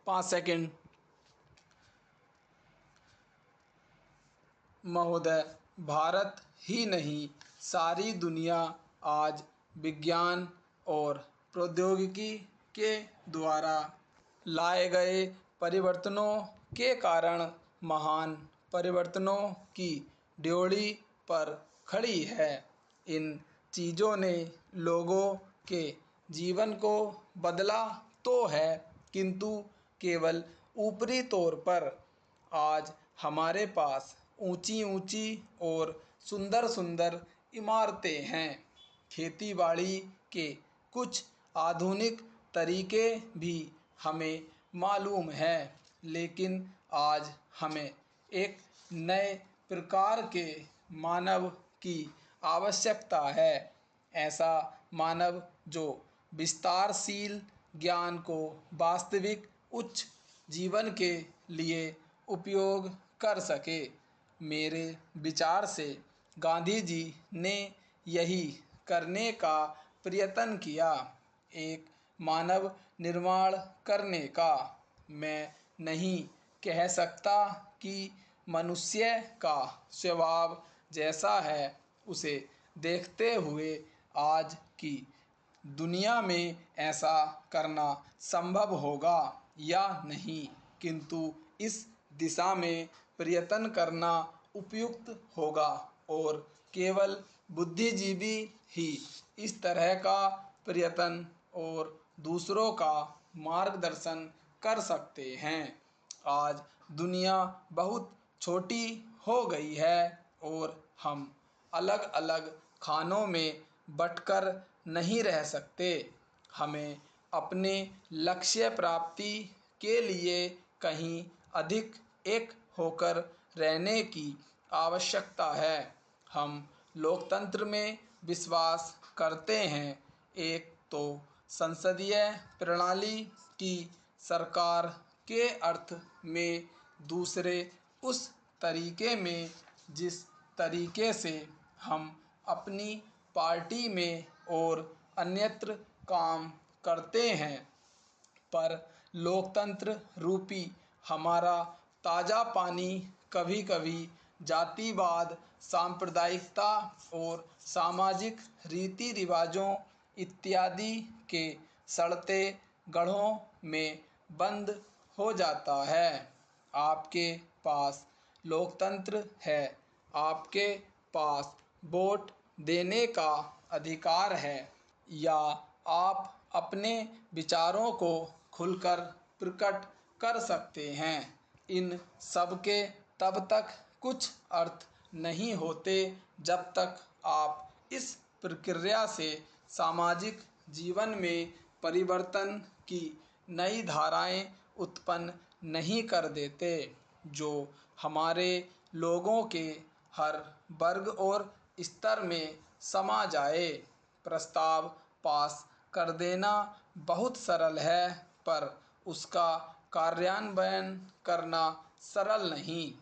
5 second. महोदय, भारत ही नहीं, सारी दुनिया आज विज्ञान और प्रौद्योगिकी के द्वारा लाए गए परिवर्तनों के कारण महान परिवर्तनों की ड्योढ़ी पर खड़ी है। इन चीज़ों ने लोगों के जीवन को बदला तो है, किंतु केवल ऊपरी तौर पर। आज हमारे पास ऊंची ऊंची और सुंदर सुंदर इमारतें हैं। खेती-बाड़ी के कुछ आधुनिक तरीके भी हमें मालूम हैं, लेकिन आज हमें एक नए प्रकार के मानव की आवश्यकता है। ऐसा मानव जो विस्तारशील ज्ञान को वास्तविक उच्च जीवन के लिए उपयोग कर सके। मेरे विचार से गांधी जी ने यही करने का प्रयत्न किया, एक मानव निर्माण करने का। मैं नहीं कह सकता कि मनुष्य का स्वभाव जैसा है, उसे देखते हुए आज की दुनिया में ऐसा करना संभव होगा या नहीं, किंतु इस दिशा में प्रयत्न करना उपयुक्त होगा और केवल बुद्धिजीवी ही इस तरह का प्रयत्न और दूसरों का मार्गदर्शन कर सकते हैं। आज दुनिया बहुत छोटी हो गई है और हम अलग अलग खानों में बंटकर नहीं रह सकते। हमें अपने लक्ष्य प्राप्ति के लिए कहीं अधिक एक होकर रहने की आवश्यकता है। हम लोकतंत्र में विश्वास करते हैं, एक तो संसदीय प्रणाली की सरकार के अर्थ में, दूसरे उस तरीके में जिस तरीके से हम अपनी पार्टी में और अन्यत्र काम करते हैं। पर लोकतंत्र रूपी हमारा ताज़ा पानी कभी कभी जातिवाद, सांप्रदायिकता और सामाजिक रीति रिवाजों इत्यादि के सड़ते गड्ढों में बंद हो जाता है। आपके पास लोकतंत्र है, आपके पास वोट देने का अधिकार है, या आप अपने विचारों को खुलकर प्रकट कर सकते हैं। इन सब के तब तक कुछ अर्थ नहीं होते जब तक आप इस प्रक्रिया से सामाजिक जीवन में परिवर्तन की नई धाराएं उत्पन्न नहीं कर देते, जो हमारे लोगों के हर वर्ग और स्तर में समा जाए। प्रस्ताव पास कर देना बहुत सरल है, पर उसका कार्यान्वयन करना सरल नहीं।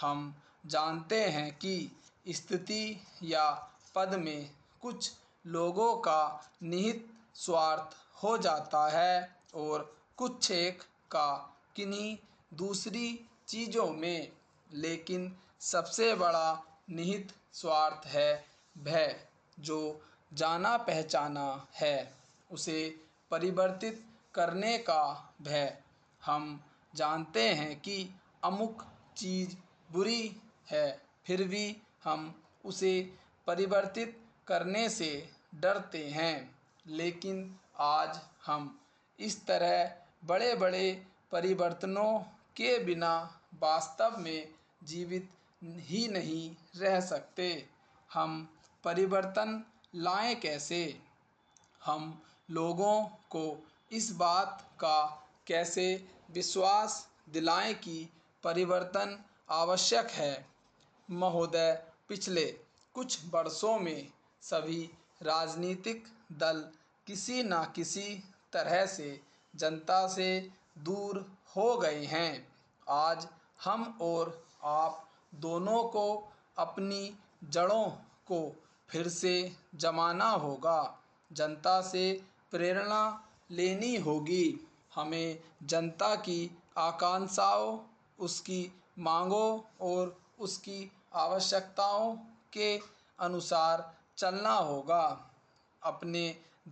हम जानते हैं कि स्थिति या पद में कुछ लोगों का निहित स्वार्थ हो जाता है और कुछ एक का किन्हीं दूसरी चीज़ों में, लेकिन सबसे बड़ा निहित स्वार्थ है भय, जो जाना पहचाना है, उसे परिवर्तित करने का भय। हम जानते हैं कि अमुक चीज़ बुरी है, फिर भी हम उसे परिवर्तित करने से डरते हैं। लेकिन आज हम इस तरह बड़े बड़े परिवर्तनों के बिना वास्तव में जीवित ही नहीं रह सकते। हम परिवर्तन लाएं कैसे? हम लोगों को इस बात का कैसे विश्वास दिलाएं कि परिवर्तन आवश्यक है? महोदय, पिछले कुछ वर्षों में सभी राजनीतिक दल किसी न किसी तरह से जनता से दूर हो गए हैं। आज हम और आप दोनों को अपनी जड़ों को फिर से जमाना होगा, जनता से प्रेरणा लेनी होगी। हमें जनता की आकांक्षाओं, उसकी मांगों और उसकी आवश्यकताओं के अनुसार चलना होगा। अपने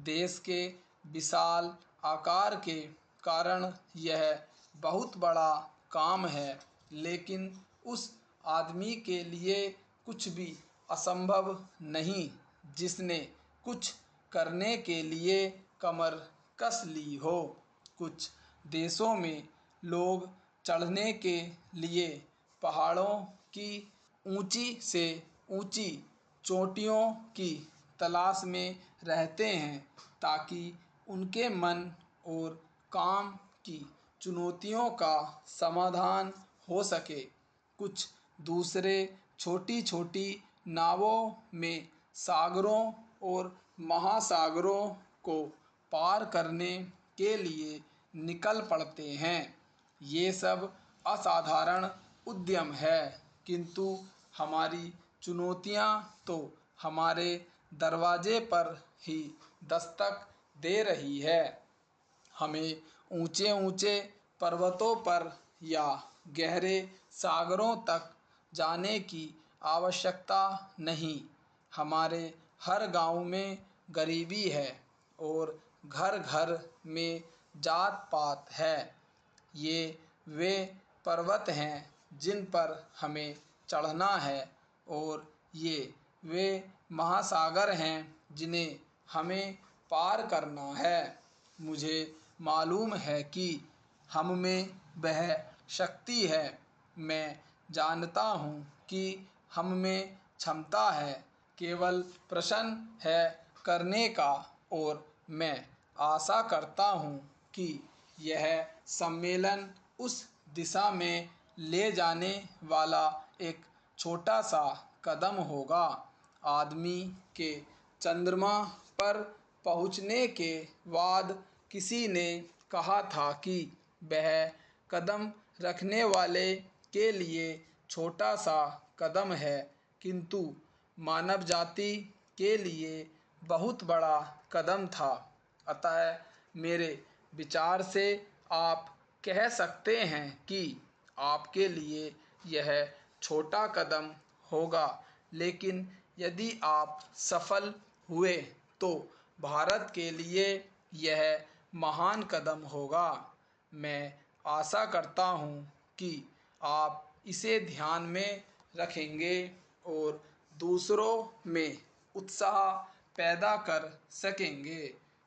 देश के विशाल आकार के कारण यह बहुत बड़ा काम है, लेकिन उस आदमी के लिए कुछ भी असंभव नहीं जिसने कुछ करने के लिए कमर कस ली हो। कुछ देशों में लोग चढ़ने के लिए पहाड़ों की ऊंची से ऊंची चोटियों की तलाश में रहते हैं ताकि उनके मन और काम की चुनौतियों का समाधान हो सके। कुछ दूसरे छोटी छोटी नावों में सागरों और महासागरों को पार करने के लिए निकल पड़ते हैं। ये सब असाधारण उद्यम है, किंतु हमारी चुनौतियां तो हमारे दरवाजे पर ही दस्तक दे रही है। हमें ऊंचे ऊंचे पर्वतों पर या गहरे सागरों तक जाने की आवश्यकता नहीं। हमारे हर गांव में गरीबी है और घर घर में जात पात है। ये वे पर्वत हैं जिन पर हमें चढ़ना है और ये वे महासागर हैं जिन्हें हमें पार करना है। मुझे मालूम है कि हम में वह शक्ति है। मैं जानता हूँ कि हम में क्षमता है, केवल प्रश्न है करने का। और मैं आशा करता हूँ कि यह सम्मेलन उस दिशा में ले जाने वाला एक छोटा सा कदम होगा। आदमी के चंद्रमा पर पहुंचने के बाद किसी ने कहा था कि वह कदम रखने वाले के लिए छोटा सा कदम है, किंतु मानव जाति के लिए बहुत बड़ा कदम था। अतः मेरे विचार से आप कह सकते हैं कि आपके लिए यह छोटा कदम होगा, लेकिन यदि आप सफल हुए तो भारत के लिए यह महान कदम होगा। मैं आशा करता हूँ कि आप इसे ध्यान में रखेंगे और दूसरों में उत्साह पैदा कर सकेंगे,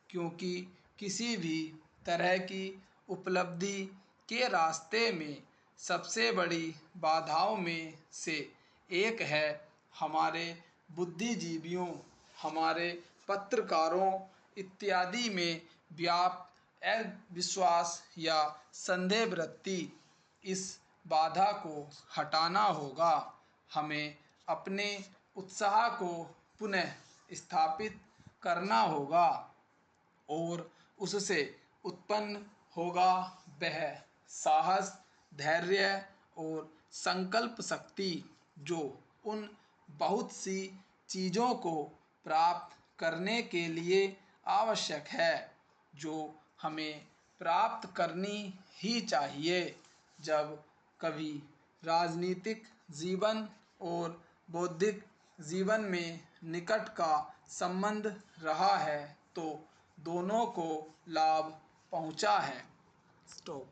क्योंकि किसी भी तरह की उपलब्धि के रास्ते में सबसे बड़ी बाधाओं में से एक है हमारे बुद्धिजीवियों, हमारे पत्रकारों इत्यादि में व्याप्त अविश्वास या संदेह वृत्ति। इस बाधा को हटाना होगा। हमें अपने उत्साह को पुनः स्थापित करना होगा और उससे उत्पन्न होगा वह साहस, धैर्य और संकल्प शक्ति जो उन बहुत सी चीज़ों को प्राप्त करने के लिए आवश्यक है, जो हमें प्राप्त करनी ही चाहिए। जब कभी राजनीतिक जीवन और बौद्धिक जीवन में निकट का संबंध रहा है तो दोनों को लाभ पहुंचा है। स्टॉप।